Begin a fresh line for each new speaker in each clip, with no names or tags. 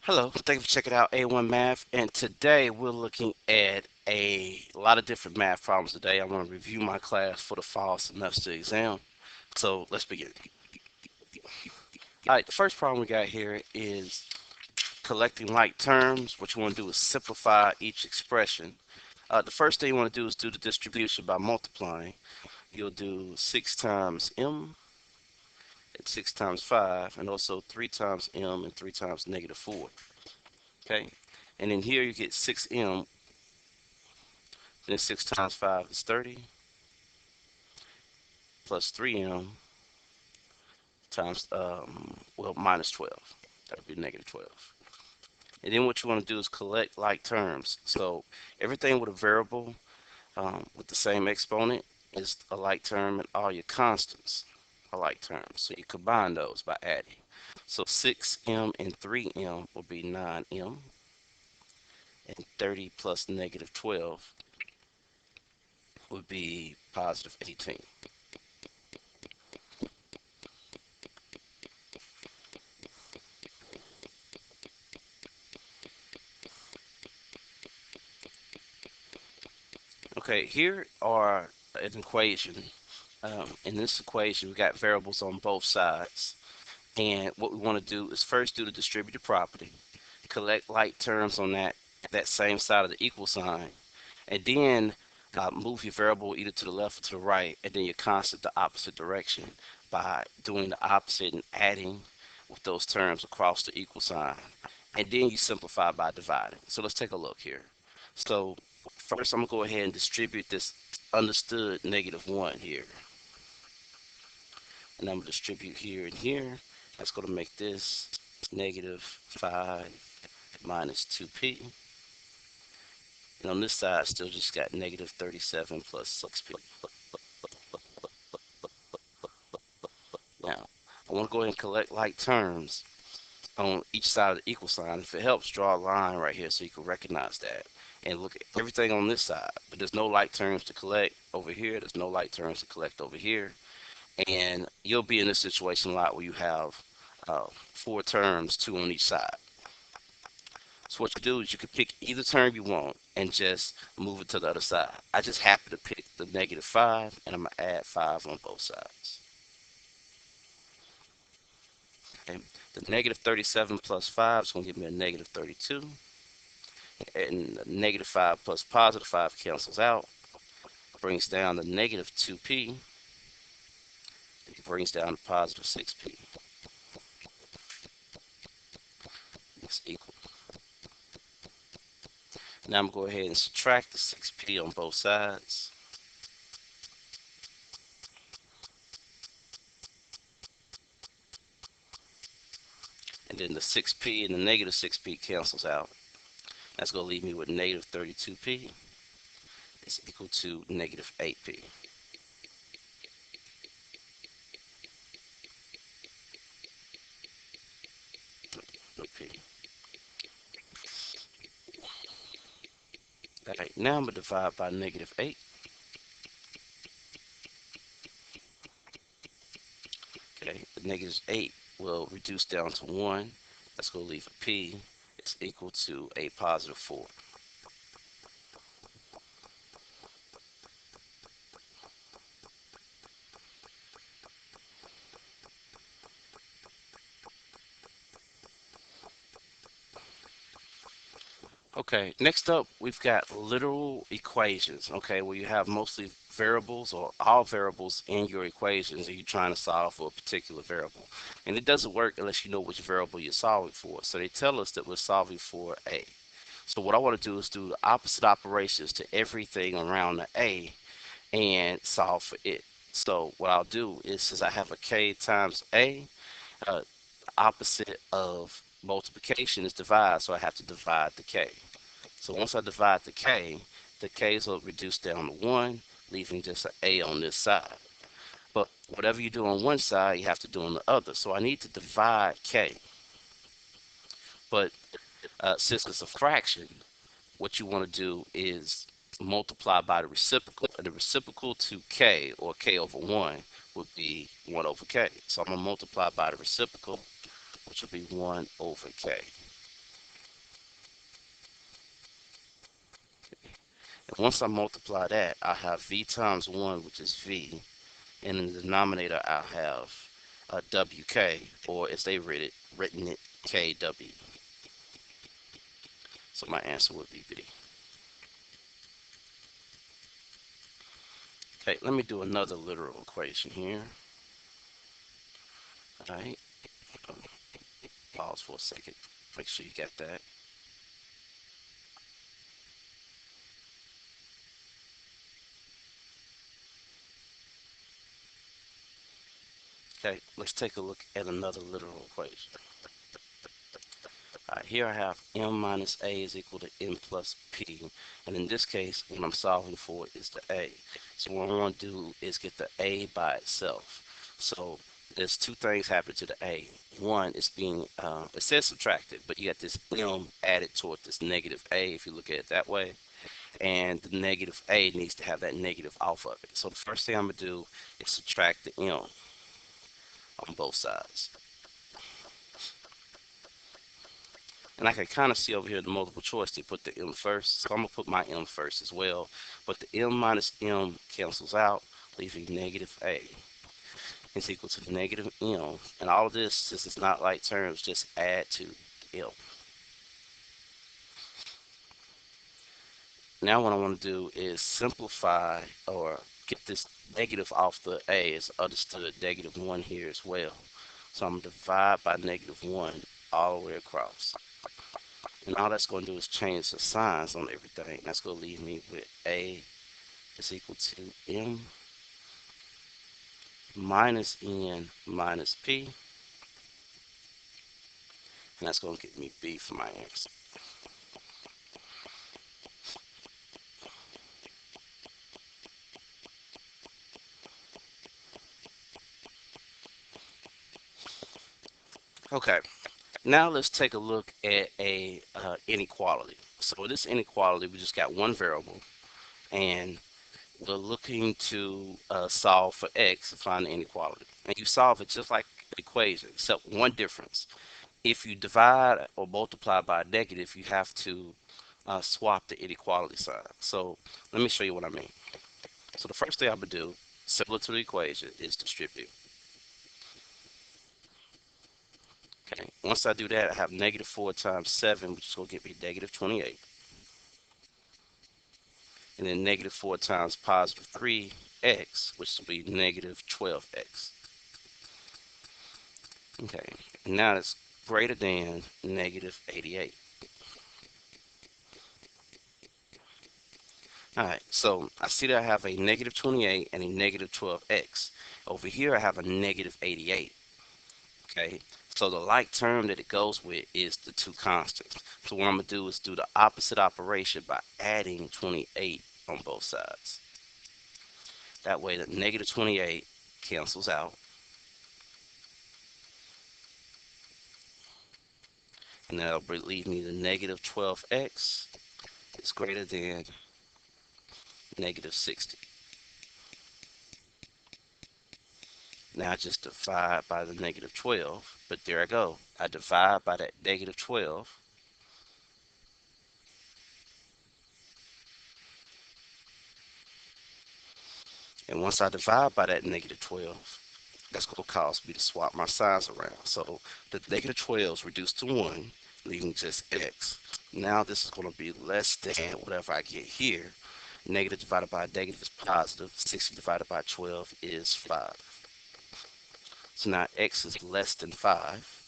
Hello, thank you for checking out A1 Math, and today we're looking at a lot of different math problems today. I want to review my class for the fall semester exam. So let's begin. All right, the first problem we got here is collecting like terms. What you want to do is simplify each expression. The first thing you want to do is do the distribution by multiplying. You'll do 6 times m and 6 times 5, and also 3 times m and 3 times -4. Okay, and then here you get 6m. Then 6 times 5 is 30, plus 3m times, well, minus 12. That would be -12. And then what you want to do is collect like terms. So everything with a variable with the same exponent is a like term, and all your constants are like terms. So you combine those by adding. So 6m and 3m will be 9m, and 30 plus -12 would be positive 18. Okay, here are an equation. In this equation, we got variables on both sides. And what we want to do is first do the distributive property, collect like terms on that same side of the equal sign, and then move your variable either to the left or to the right, and then your constant the opposite direction by doing the opposite and adding with those terms across the equal sign. And then you simplify by dividing. So let's take a look here. So first, I'm going to go ahead and distribute this understood -1 here. And I'm going to distribute here and here. That's going to make this -5 minus 2p. And on this side, I still just got -37 plus 6p. Now, I want to go ahead and collect like terms on each side of the equal sign. If it helps, draw a line right here so you can recognize that. And look at everything on this side. But there's no like terms to collect over here. There's no like terms to collect over here. And you'll be in this situation a lot where you have 4 terms, 2 on each side. So what you do is you can pick either term you want and just move it to the other side. I just happen to pick the -5, and I'm going to add 5 on both sides. Okay. The -37 plus 5 is going to give me a -32. And the -5 plus +5 cancels out. Brings down the -2p. It brings down to positive 6p. It's equal. Now I'm going to go ahead and subtract the 6p on both sides. And then the 6p and the -6p cancels out. That's going to leave me with -32p is equal to -8p. All right, now I'm going to divide by -8. Okay, the -8 will reduce down to 1. That's going to leave a p. It's equal to a positive 4. Okay, next up, we've got literal equations, okay, where you have mostly variables or all variables in your equations and you're trying to solve for a particular variable. And it doesn't work unless you know which variable you're solving for. So they tell us that we're solving for a. So what I want to do is do the opposite operations to everything around the a and solve for it. So what I'll do is, since I have a k times a, the opposite of multiplication is divide, so I have to divide the k. So once I divide the k's will reduce down to 1, leaving just an a on this side. But whatever you do on one side, you have to do on the other. So I need to divide k. But since it's a fraction, what you want to do is multiply by the reciprocal. And the reciprocal to k, or k over 1, would be 1 over k. So I'm going to multiply by the reciprocal, which will be 1 over k. And once I multiply that, I have v times 1, which is v, and in the denominator I'll have wk, or as they written it, kw. So my answer would be B. Okay, let me do another literal equation here. All right, pause for a second. Make sure you got that. Okay, let's take a look at another literal equation. All right, here I have m minus a is equal to n plus p, and in this case, what I'm solving for is the a. So what I want to do is get the a by itself. So there's two things happening to the a. One is being, it says subtracted, but you got this m added toward this negative a if you look at it that way. And the negative a needs to have that negative off of it. So the first thing I'm going to do is subtract the m on both sides. And I can kind of see over here the multiple choice, they put the m first. So I'm going to put my m first as well. But the m minus m cancels out, leaving negative a is equal to negative m. And all of this, since it's not like terms, just add to m. Now what I want to do is simplify or get this negative off the a. It's understood negative 1 here as well. So I'm going to divide by negative 1 all the way across. And all that's going to do is change the signs on everything. That's going to leave me with a is equal to m minus n minus p. And that's going to get me b for my answer. Okay, now let's take a look at a inequality. So this inequality, we just got one variable, and we're looking to solve for x to find the inequality. And you solve it just like an equation, except one difference. If you divide or multiply by a negative, you have to swap the inequality sign. So let me show you what I mean. So the first thing I'm going to do, similar to the equation, is distribute. Okay. Once I do that, I have negative 4 times 7, which is going to get me negative 28. And then negative 4 times positive 3x, which will be negative 12x. Okay. And now it's greater than negative 88. All right. So I see that I have a negative 28 and a negative 12x. Over here, I have a negative 88. Okay. So the like term that it goes with is the two constants. So what I'm going to do is do the opposite operation by adding 28 on both sides. That way the negative 28 cancels out. And that'll leave me the negative 12x is greater than negative 60. Now I just divide by the negative 12. But there I go. I divide by that negative 12. And once I divide by that negative 12, that's going to cause me to swap my signs around. So the negative 12 is reduced to 1, leaving just x. Now this is going to be less than whatever I get here. Negative divided by negative is positive. 60 divided by 12 is 5. So now x is less than 5.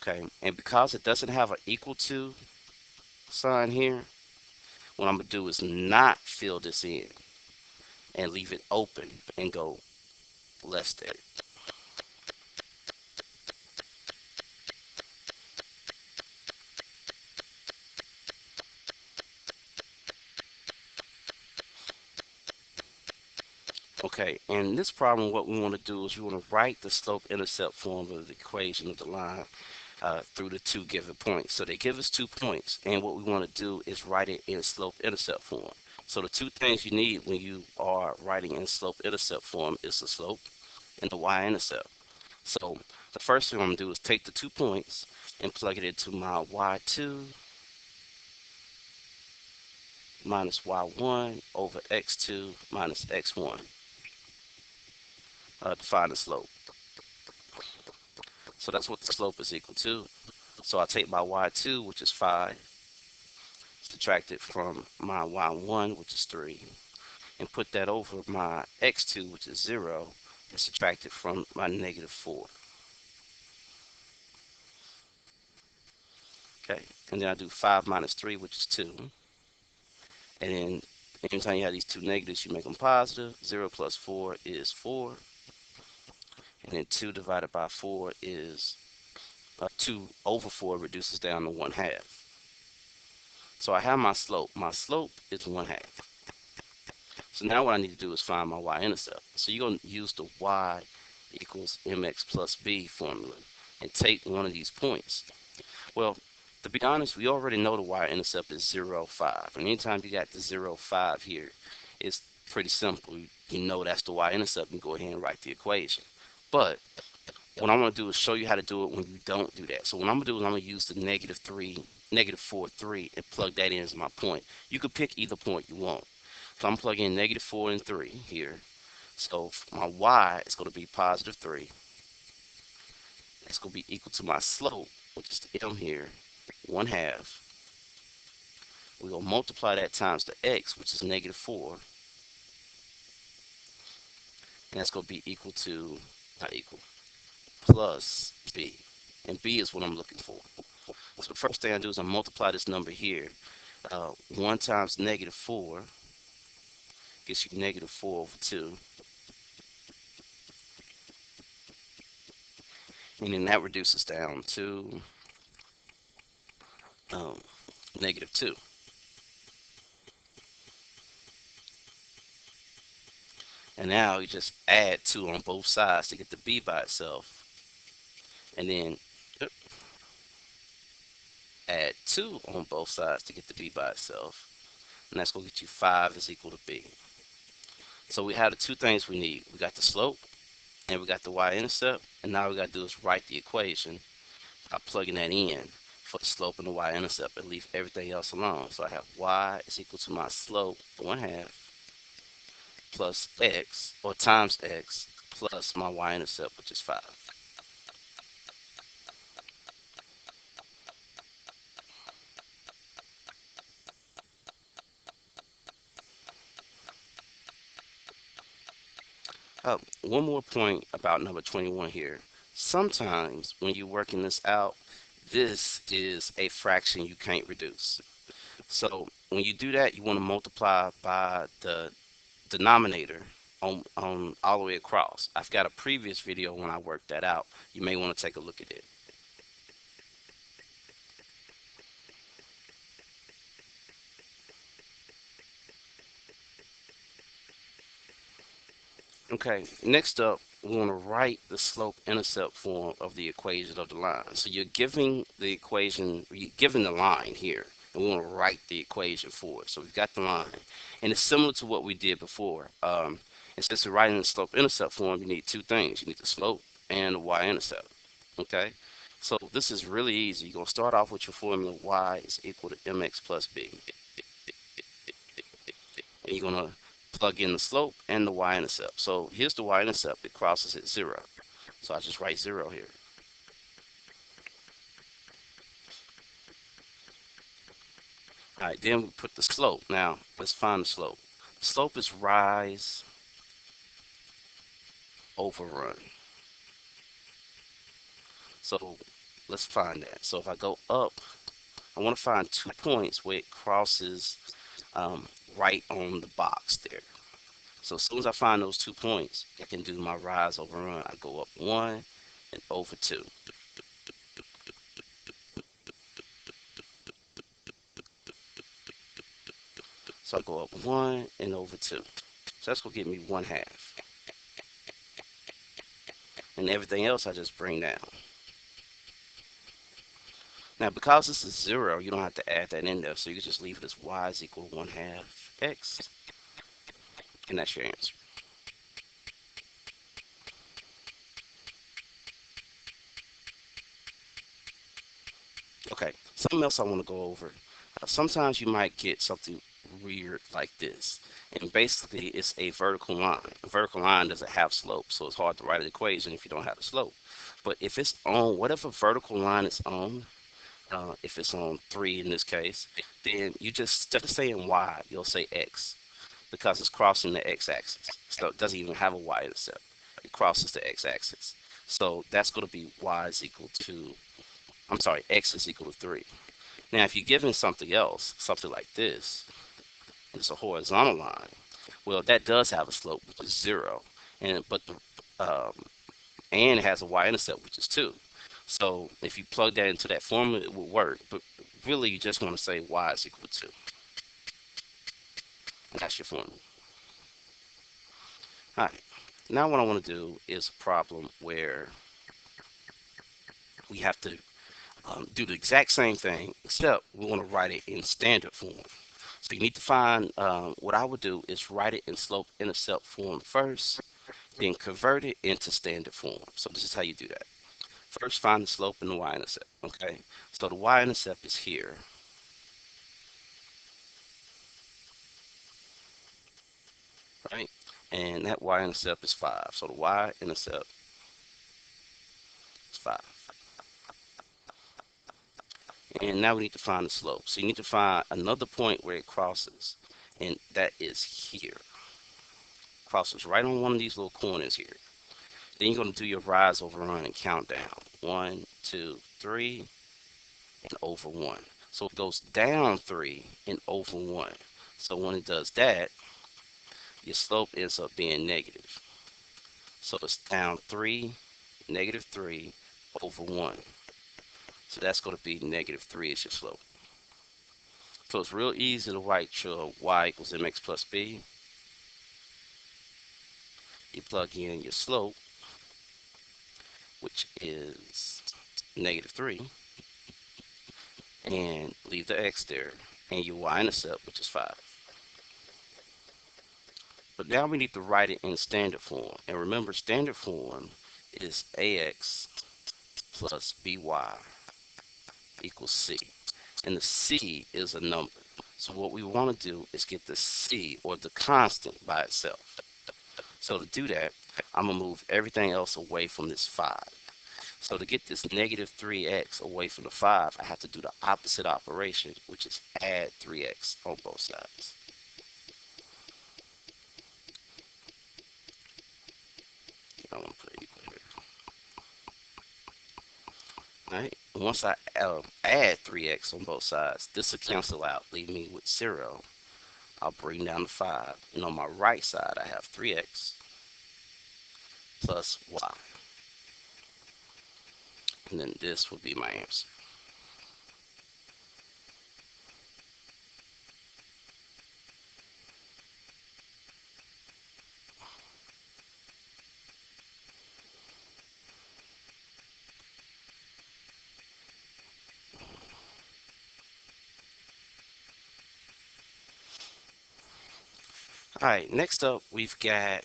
Okay, and because it doesn't have an equal to sign here, what I'm going to do is not fill this in and leave it open and go less than. Okay, and this problem, what we want to do is we want to write the slope-intercept form of the equation of the line through the two given points. So they give us 2 points, and what we want to do is write it in slope-intercept form. So the two things you need when you are writing in slope-intercept form is the slope and the y-intercept. So the first thing I'm going to do is take the 2 points and plug it into my y2 minus y1 over x2 minus x1 to find the slope. So that's what the slope is equal to. So I take my y2, which is 5, subtract it from my y1, which is 3, and put that over my x2, which is 0, and subtract it from my negative 4. Okay, and then I do 5 minus 3, which is 2. And then anytime you have these two negatives, you make them positive. 0 plus 4 is 4. And then 2 divided by 4 is 2 over 4 reduces down to 1/2. So I have my slope. My slope is 1/2. So now what I need to do is find my y-intercept. So you're going to use the y equals mx plus b formula and take one of these points. Well, to be honest, we already know the y-intercept is 0, 5. And anytime you got the 0, 5 here, it's pretty simple. You know that's the y-intercept and go ahead and write the equation. But what I'm going to do is show you how to do it when you don't do that. So what I'm going to do is I'm going to use the negative 4, 3, and plug that in as my point. You could pick either point you want. So I'm plugging in negative 4 and 3 here. So my y is going to be positive 3. It's going to be equal to my slope, which is the m here, 1/2. We're going to multiply that times the x, which is negative 4. And that's going to be equal to, not equal, plus b. And b is what I'm looking for. So the first thing I do is I multiply this number here. 1 times negative 4 gets you negative 4 over 2. And then that reduces down to um, negative 2. And now you just add 2 on both sides to get the b by itself. And then add 2 on both sides to get the b by itself. And that's going to get you 5 is equal to b. So we have the two things we need. We got the slope and we got the y-intercept. And now we got to do is write the equation by plugging that in for the slope and the y-intercept and leave everything else alone. So I have y is equal to my slope 1/2 plus x, or times x, plus my y-intercept, which is 5. One more point about number 21 here. Sometimes when you're working this out, this is a fraction you can't reduce. So when you do that, you want to multiply by the denominator on all the way across. I've got a previous video when I worked that out. You may want to take a look at it. Okay, next up, we want to write the slope-intercept form of the equation of the line. So you're giving the equation, you're giving the line here, and we want to write the equation for it. So we've got the line, and it's similar to what we did before. And since we're writing the slope-intercept form, you need two things. You need the slope and the y-intercept, okay? So this is really easy. You're going to start off with your formula y is equal to mx plus b. And you're going to plug in the slope and the y-intercept. So here's the y-intercept. It crosses at 0. So I just write 0 here. All right, then we put the slope. Now, let's find the slope. The slope is rise over run. So let's find that. So if I go up, I want to find 2 points where it crosses um, right on the box there. So as soon as I find those 2 points, I can do my rise over run. I go up 1 and over 2. So I go up 1 and over 2. So that's going to give me 1/2. And everything else I just bring down. Now because this is 0, you don't have to add that in there. So you can just leave it as y is equal to 1/2 x. And that's your answer. Okay, something else I want to go over. Sometimes you might get something reared like this. And basically, it's a vertical line. A vertical line doesn't have slope, so it's hard to write an equation if you don't have the slope. But if it's on whatever vertical line it's on, if it's on 3 in this case, then you just, instead of saying y, you'll say x because it's crossing the x-axis. So it doesn't even have a y-intercept. It crosses the x-axis. So that's going to be y is equal to, I'm sorry, x is equal to 3. Now, if you're given something else, something like this, and it's a horizontal line, well, that does have a slope, which is 0. And it has a y-intercept, which is 2. So if you plug that into that formula, it will work. But really, you just want to say y is equal to 2. And that's your formula. All right. Now what I want to do is a problem where we have to do the exact same thing, except we want to write it in standard form. So you need to find, what I would do is write it in slope-intercept form first, then convert it into standard form. So this is how you do that. First, find the slope and the y-intercept, okay? So the y-intercept is here, right? And that y-intercept is 5. So the y-intercept is 5. And now we need to find the slope. So you need to find another point where it crosses, and that is here. Crosses right on one of these little corners here. Then you're going to do your rise over run and count down. 1, 2, 3, and over 1. So it goes down 3 and over 1. So when it does that, your slope ends up being negative. So it's down 3, negative 3 over 1. So that's going to be negative 3 is your slope. So it's real easy to write your y equals mx plus b. You plug in your slope, which is negative 3, and leave the x there, and your y-intercept, which is 5. But now we need to write it in standard form. And remember, standard form is ax plus by equals c. And the c is a number. So what we want to do is get the c, or the constant, by itself. So to do that, I'm going to move everything else away from this 5. So to get this negative 3x away from the 5, I have to do the opposite operation, which is add 3x on both sides. I want to put it equal here. All right. Once I add 3x on both sides, this will cancel out, leave me with 0. I'll bring down the 5. And on my right side, I have 3x plus y. And then this will be my answer. All right, next up, we've got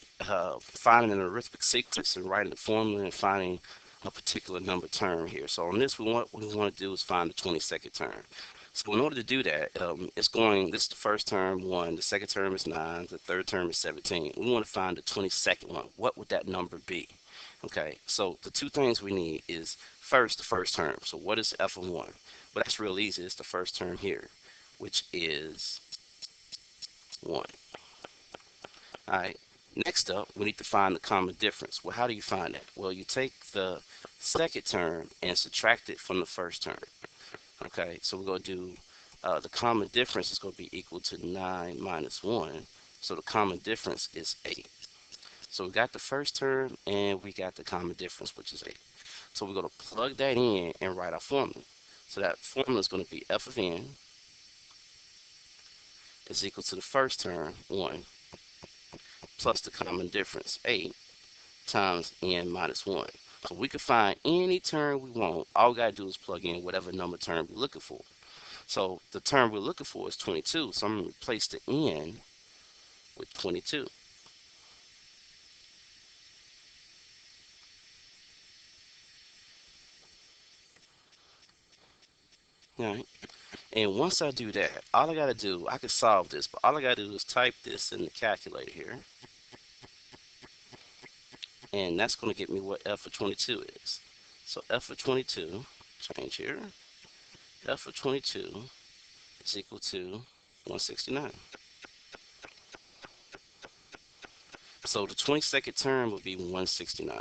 finding an arithmetic sequence and writing the formula and finding a particular number term here. So on this, what we want to do is find the 22nd term. So in order to do that, this is the first term, 1, the second term is 9, the third term is 17. We want to find the 22nd one. What would that number be? Okay, so the two things we need is first, the first term. So what is f of 1? Well, that's real easy. It's the first term here, which is 1. All right. Next up, we need to find the common difference. Well, how do you find that? Well, you take the second term and subtract it from the first term. Okay, so we're going to do the common difference is going to be equal to 9 minus 1. So the common difference is 8. So we got the first term and we got the common difference, which is 8. So we're going to plug that in and write our formula. So that formula is going to be f of n is equal to the first term, 1, plus the common difference, 8, times n minus 1. So we can find any term we want. All we got to do is plug in whatever number term we're looking for. So the term we're looking for is 22. So I'm going to replace the n with 22. All right. And once I do that, all I got to do, I can solve this, but all I got to do is type this in the calculator here. And that's going to get me what f of 22 is. So f of 22, change here, f of 22 is equal to 169. So the 22nd term would be 169.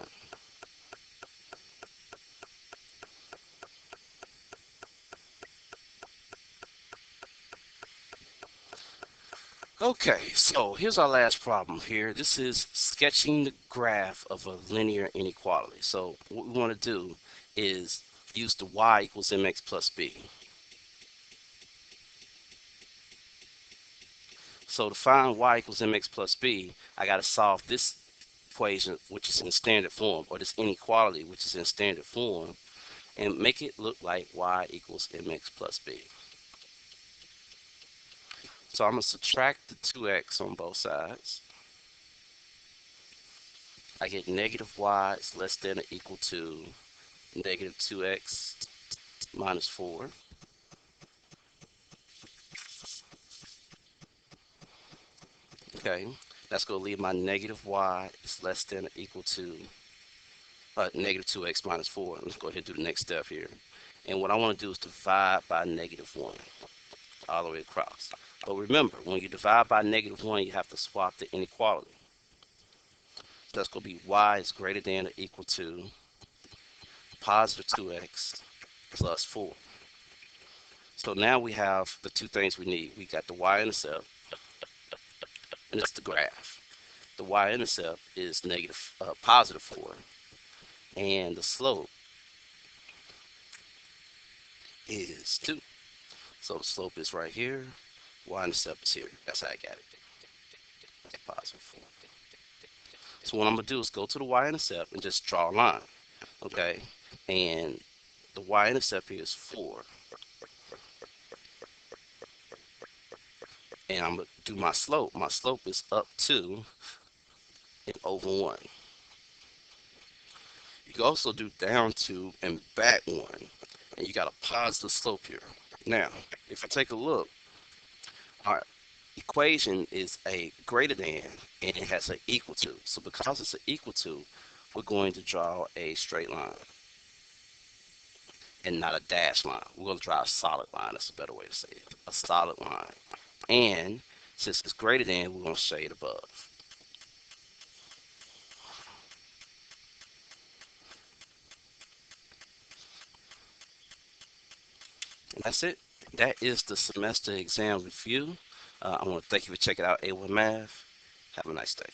Okay, so here's our last problem here. This is sketching the graph of a linear inequality. So what we want to do is use the y equals mx plus b. So to find y equals mx plus b, I got to solve this equation, which is in standard form, or this inequality, which is in standard form, and make it look like y equals mx plus b. So I'm going to subtract the 2x on both sides. I get negative y is less than or equal to negative 2x minus 4. Okay, that's going to leave my negative y is less than or equal to negative 2x minus 4. Let's go ahead and do the next step here. And what I want to do is divide by negative 1 all the way across. But remember, when you divide by negative 1, you have to swap the inequality. So that's going to be y is greater than or equal to positive 2x plus 4. So now we have the two things we need. We got the y-intercept, and it's the graph. The y-intercept is positive 4, and the slope is 2. So the slope is right here, y-intercept is here. That's how I got it. That's positive 4. So what I'm going to do is go to the y-intercept and just draw a line, okay? And the y-intercept here is 4. And I'm going to do my slope. My slope is up 2 and over 1. You can also do down 2 and back 1. And you got a positive slope here. Now, if you take a look, our equation is a greater than, and it has an equal to. So because it's an equal to, we're going to draw a straight line and not a dashed line. We're going to draw a solid line. That's a better way to say it. A solid line. And since it's greater than, we're going to shade above. And that's it. That is the semester exam review. I want to thank you for checking out A1 Math. Have a nice day.